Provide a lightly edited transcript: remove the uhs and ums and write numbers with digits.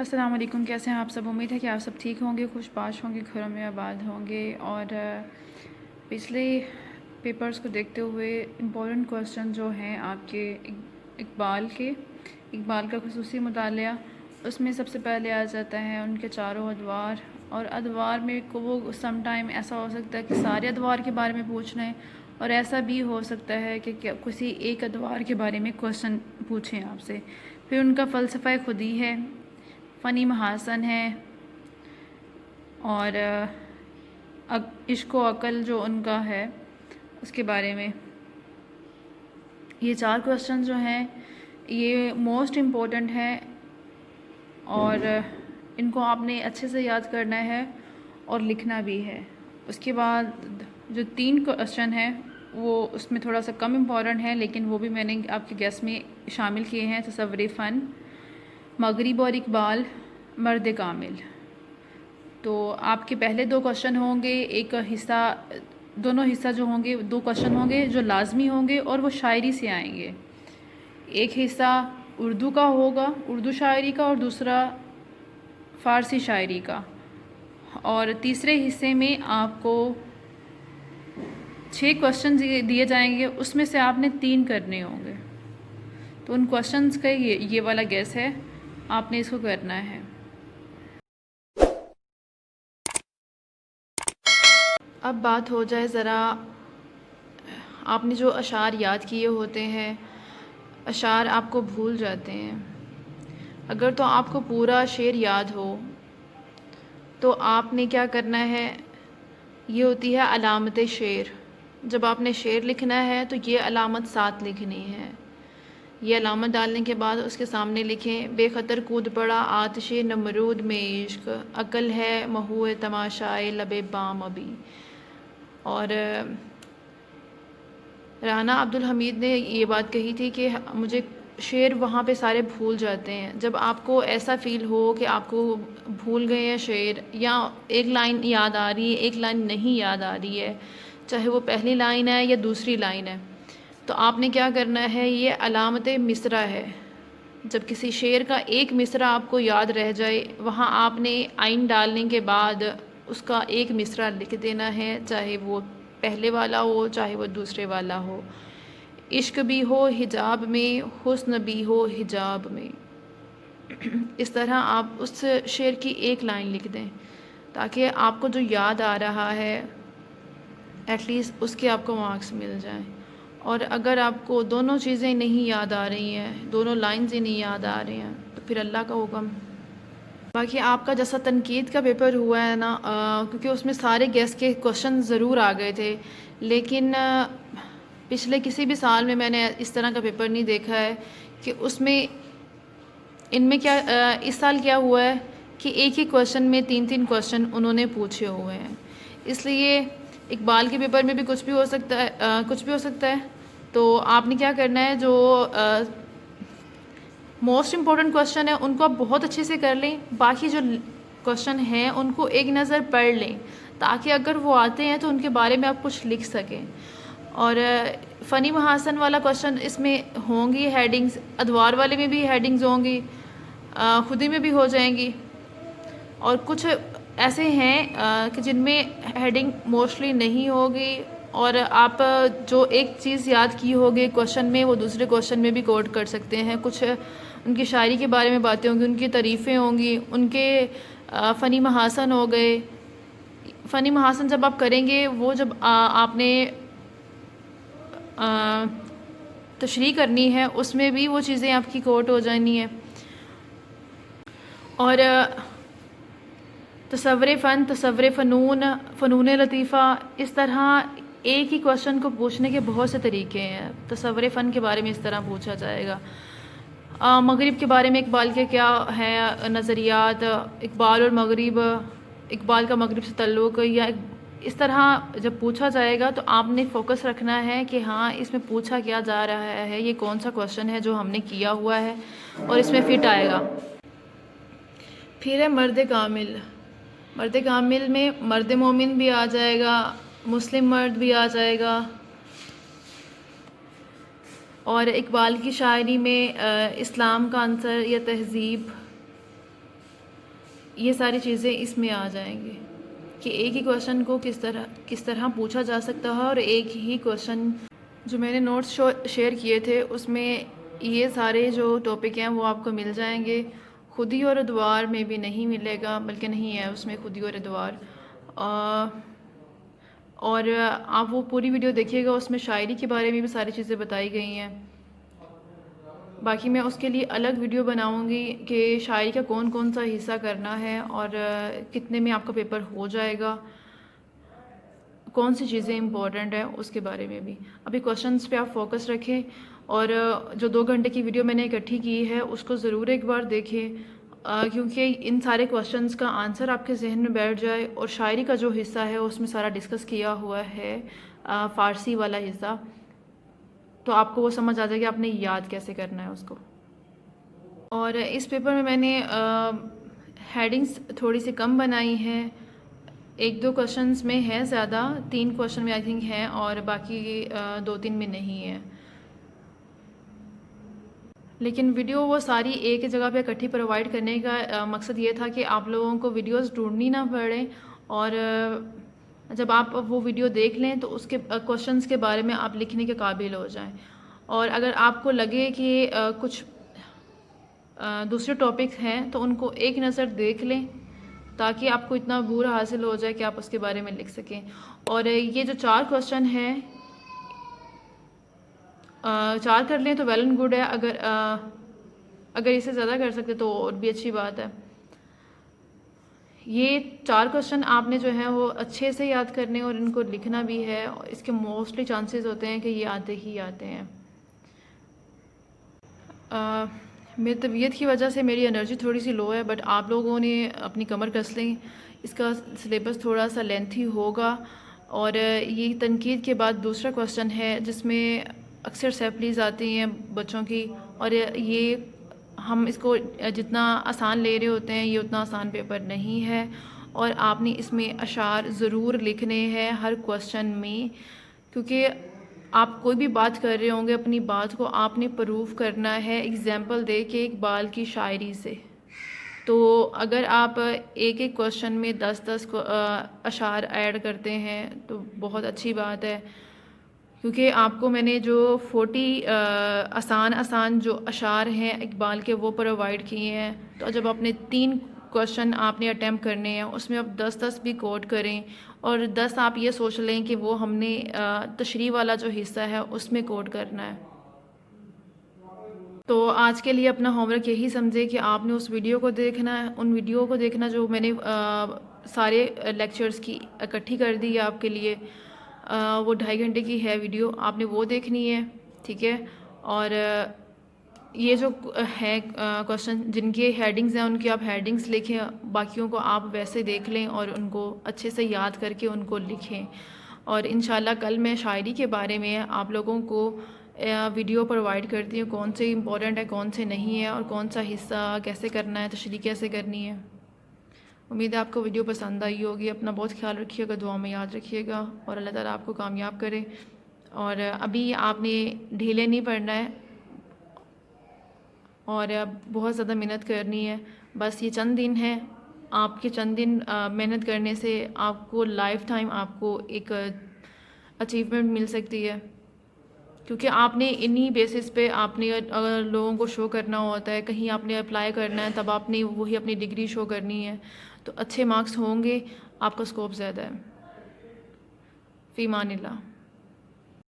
السلام علیکم، کیسے ہیں آپ سب؟ امید ہے کہ آپ سب ٹھیک ہوں گے، خوش باش ہوں گے، گھروں میں آباد ہوں گے۔ اور پچھلے پیپرز کو دیکھتے ہوئے امپورٹنٹ کوسچن جو ہیں آپ کے اقبال کا خصوصی مطالعہ، اس میں سب سے پہلے آ جاتا ہے ان کے چاروں ادوار۔ اور ادوار میں وہ سم ٹائم ایسا ہو سکتا ہے کہ سارے ادوار کے بارے میں پوچھ رہے ہیں، اور ایسا بھی ہو سکتا ہے کہ کسی ایک ادوار کے بارے میں کوسچن پوچھیں آپ سے۔ پھر ان کا فلسفہ خودی ہے، فنی محاسن ہے، اور عشق و عقل جو ان کا ہے اس کے بارے میں۔ یہ 4 کوسچن جو ہیں یہ موسٹ امپورٹنٹ ہیں، اور ان کو آپ نے اچھے سے یاد کرنا ہے اور لکھنا بھی ہے۔ اس کے بعد جو 3 کوسچن ہیں وہ اس میں تھوڑا سا کم امپورٹنٹ ہیں، لیکن وہ بھی میں نے آپ کے گیس میں شامل کیے ہیں: تصور فن، مغرب اور اقبال، مرد کامل۔ تو آپ کے پہلے 2 کوسچن ہوں گے، دونوں حصہ جو ہوں گے 2 کوسچن ہوں گے جو لازمی ہوں گے، اور وہ شاعری سے آئیں گے۔ ایک حصہ اردو کا ہوگا، اردو شاعری کا، اور دوسرا فارسی شاعری کا۔ اور تیسرے حصے میں آپ کو 6 کوسچن دیے جائیں گے، اس میں سے آپ نے 3 کرنے ہوں گے۔ تو ان کوسچنز کا یہ والا گیس ہے، آپ نے اس کو کرنا ہے۔ اب بات ہو جائے ذرا، آپ نے جو اشعار یاد کیے ہوتے ہیں، اشعار آپ کو بھول جاتے ہیں۔ اگر تو آپ کو پورا شعر یاد ہو تو آپ نے کیا کرنا ہے، یہ ہوتی ہے علامت شعر۔ جب آپ نے شعر لکھنا ہے تو یہ علامت ساتھ لکھنی ہے۔ یہ علامت ڈالنے کے بعد اس کے سامنے لکھیں: بے خطر کود پڑا آتش نمرود میں عشق، عقل ہے محو تماشائے لب بام ابھی۔ اور رانا عبدالحمید نے یہ بات کہی تھی کہ مجھے شعر وہاں پہ سارے بھول جاتے ہیں۔ جب آپ کو ایسا فیل ہو کہ آپ کو بھول گئے ہیں شعر، یا ایک لائن یاد آ رہی ہے ایک لائن نہیں یاد آ رہی ہے، چاہے وہ پہلی لائن ہے یا دوسری لائن ہے، تو آپ نے کیا کرنا ہے، یہ علامت مصرع ہے۔ جب کسی شعر کا ایک مصرع آپ کو یاد رہ جائے، وہاں آپ نے عین ڈالنے کے بعد اس کا ایک مصرع لکھ دینا ہے، چاہے وہ پہلے والا ہو چاہے وہ دوسرے والا ہو۔ عشق بھی ہو حجاب میں، حسن بھی ہو حجاب میں۔ اس طرح آپ اس شعر کی ایک لائن لکھ دیں، تاکہ آپ کو جو یاد آ رہا ہے ایٹ لیسٹ اس کے آپ کو مارکس مل جائیں۔ اور اگر آپ کو دونوں چیزیں نہیں یاد آ رہی ہیں، دونوں لائنز ہی نہیں یاد آ رہی ہیں، تو پھر اللہ کا حکم۔ باقی آپ کا جیسا تنقید کا پیپر ہوا ہے نا، کیونکہ اس میں سارے گیس کے کوسچن ضرور آ گئے تھے، لیکن پچھلے کسی بھی سال میں نے اس طرح کا پیپر نہیں دیکھا ہے کہ اس میں ان میں کیا اس سال کیا ہوا ہے کہ ایک ہی کوسچن میں 3 کوسچن انہوں نے پوچھے ہوئے ہیں۔ اس لیے اقبال کے پیپر میں بھی کچھ بھی ہو سکتا ہے، تو آپ نے کیا کرنا ہے، جو موسٹ امپورٹنٹ کوسچن ہے ان کو آپ بہت اچھے سے کر لیں، باقی جو کوسچن ہیں ان کو ایک نظر پڑھ لیں، تاکہ اگر وہ آتے ہیں تو ان کے بارے میں آپ کچھ لکھ سکیں۔ اور فنی محاسن والا کوسچن اس میں ہوں گی ہیڈنگز، ادوار والے میں بھی ہیڈنگز ہوں گی، خودی میں بھی ہو جائیں گی، اور کچھ ایسے ہیں کہ جن میں ہیڈنگ موسٹلی نہیں ہوگی، اور آپ جو ایک چیز یاد کی ہوگی کوسچن میں وہ دوسرے کوسچن میں بھی کوٹ کر سکتے ہیں۔ کچھ ان کی شاعری کے بارے میں باتیں ہوں گی، ان کی تعریفیں ہوں گی، ان کے فنی محاسن ہو گئے۔ فنی محاسن جب آپ کریں گے، وہ جب آپ نے تشریح کرنی ہے اس میں بھی وہ چیزیں آپ کی کوٹ ہو جانی ہیں۔ اور تصور فن، تصور فنون، فنون لطیفہ، اس طرح ایک ہی کوسچن کو پوچھنے کے بہت سے طریقے ہیں۔ تصور فن کے بارے میں اس طرح پوچھا جائے گا، مغرب کے بارے میں اقبال کے کیا ہیں نظریات، اقبال اور مغرب، اقبال کا مغرب سے تعلق، یا اس طرح جب پوچھا جائے گا تو آپ نے فوکس رکھنا ہے کہ ہاں اس میں پوچھا کیا جا رہا ہے، یہ کون سا کوسچن ہے جو ہم نے کیا ہوا ہے اور اس میں فٹ آئے گا۔ پھر ہے مرد کامل۔ مرد کامل میں مرد مومن بھی آ جائے گا، مسلم مرد بھی آ جائے گا، اور اقبال کی شاعری میں اسلام کا عنصر یا تہذیب یہ ساری چیزیں اس میں آ جائیں گی کہ ایک ہی کویشچن کو کس طرح پوچھا جا سکتا ہے، اور ایک ہی کویشچن جو میں نے نوٹس شیئر کیے تھے اس میں یہ سارے جو ٹاپک ہیں وہ آپ کو مل جائیں گے. خودی اور ادوار میں بھی نہیں ملے گا، بلکہ نہیں ہے اس میں خودی اور ادوار. اور آپ وہ پوری ویڈیو دیکھیے گا، اس میں شاعری کے بارے میں بھی ساری چیزیں بتائی گئی ہیں. باقی میں اس کے لیے الگ ویڈیو بناؤں گی کہ شاعری کا کون کون سا حصہ کرنا ہے اور کتنے میں آپ کا پیپر ہو جائے گا، کون سی چیزیں امپورٹنٹ ہیں اس کے بارے میں بھی. ابھی کویشچنس پہ آپ فوکس رکھیں، اور جو 2 گھنٹے کی ویڈیو میں نے اکٹھی کی ہے اس کو ضرور ایک بار دیکھیں، کیونکہ ان سارے کویشچنس کا آنسر آپ کے ذہن میں بیٹھ جائے. اور شاعری کا جو حصہ ہے اس میں سارا ڈسکس کیا ہوا ہے، فارسی والا حصہ، تو آپ کو وہ سمجھ آ جائے کہ آپ نے یاد کیسے کرنا ہے اس کو. اور اس پیپر میں نے ہیڈنگس تھوڑی سی کم بنائی ہیں. 1-2 کویشچنس میں ہے زیادہ، 3 کویشچن میں آئی تھنک ہیں، اور باقی 2-3 میں نہیں ہے. لیکن ویڈیو وہ ساری ایک جگہ پہ اکٹھی پرووائڈ کرنے کا مقصد یہ تھا کہ آپ لوگوں کو ویڈیوز ڈھونڈنی نہ پڑے، اور جب آپ وہ ویڈیو دیکھ لیں تو اس کے کویشچنس کے بارے میں آپ لکھنے کے قابل ہو جائیں. اور اگر آپ کو لگے کہ کچھ دوسرے ٹاپک ہیں تو ان کو ایک نظر دیکھ لیں، تاکہ آپ کو اتنا عبور حاصل ہو جائے کہ آپ اس کے بارے میں لکھ سکیں. اور یہ جو 4 کویشچن ہیں 4 کر لیں تو ویل اینڈ گڈ ہے. اگر اسے زیادہ کر سکتے تو اور بھی اچھی بات ہے. یہ 4 کویشچن آپ نے جو ہے وہ اچھے سے یاد کرنے اور ان کو لکھنا بھی ہے. اس کے موسٹلی چانسز ہوتے ہیں کہ یہ آتے ہی آتے ہیں. میری طبیعت کی وجہ سے میری انرجی تھوڑی سی لو ہے، بٹ آپ لوگوں نے اپنی کمر کس لیں. اس کا سلیبس تھوڑا سا لینتھی ہوگا. اور یہ تنقید کے بعد دوسرا کویشچن ہے جس میں اکثر سیپلیز آتی ہیں بچوں کی، اور یہ ہم اس کو جتنا آسان لے رہے ہوتے ہیں، یہ اتنا آسان پیپر نہیں ہے. اور آپ نے اس میں اشعار ضرور لکھنے ہیں ہر کویشچن میں، کیونکہ آپ کوئی بھی بات کر رہے ہوں گے، اپنی بات کو آپ نے پروف کرنا ہے ایگزامپل دے کے اقبال کی شاعری سے. تو اگر آپ ایک کویشچن میں 10 اشعار ایڈ کرتے ہیں تو بہت اچھی بات ہے، کیونکہ آپ کو میں نے جو 40 آسان جو اشعار ہیں اقبال کے وہ پرووائڈ کیے ہیں. تو جب آپ نے 3 کویشچن آپ نے اٹیمپٹ کرنے ہیں، اس میں آپ 10 بھی کوٹ کریں، اور 10 آپ یہ سوچ لیں کہ وہ ہم نے تشریح والا جو حصہ ہے اس میں کوٹ کرنا ہے. تو آج کے لیے اپنا ہوم ورک یہی سمجھے کہ آپ نے اس ویڈیو کو دیکھنا ہے، ان ویڈیو کو دیکھنا جو میں نے سارے لیکچرز کی اکٹھی کر دی ہے آپ کے لیے. وہ 2.5 گھنٹے کی ہے ویڈیو، آپ نے وہ دیکھنی ہے، ٹھیک ہے. اور یہ جو ہے کویشچن جن کے ہیڈنگز ہیں ان کی آپ ہیڈنگز لکھیں، باقیوں کو آپ ویسے دیکھ لیں اور ان کو اچھے سے یاد کر کے ان کو لکھیں. اور انشاءاللہ کل میں شاعری کے بارے میں آپ لوگوں کو ویڈیو پرووائڈ کرتی ہوں، کون سے امپورٹنٹ ہے کون سے نہیں ہے، اور کون سا حصہ کیسے کرنا ہے، تشریح کیسے کرنی ہے. امید ہے آپ کو ویڈیو پسند آئی ہوگی. اپنا بہت خیال رکھیے گا، دعا میں یاد رکھیے گا، اور اللہ تعالیٰ آپ کو کامیاب کرے. اور ابھی آپ نے ڈھیلے نہیں پڑنا ہے، اور بہت زیادہ محنت کرنی ہے. بس یہ چند دن ہیں، آپ کے چند دن محنت کرنے سے آپ کو لائف ٹائم آپ کو ایک اچیومنٹ مل سکتی ہے. کیونکہ آپ نے انہی بیسس پہ آپ نے اگر لوگوں کو شو کرنا ہوتا ہے، کہیں آپ نے اپلائی کرنا ہے، تب آپ نے وہی اپنی ڈگری شو کرنی ہے. تو اچھے مارکس ہوں گے، آپ کا اسکوپ زیادہ ہے. فی امان اللہ.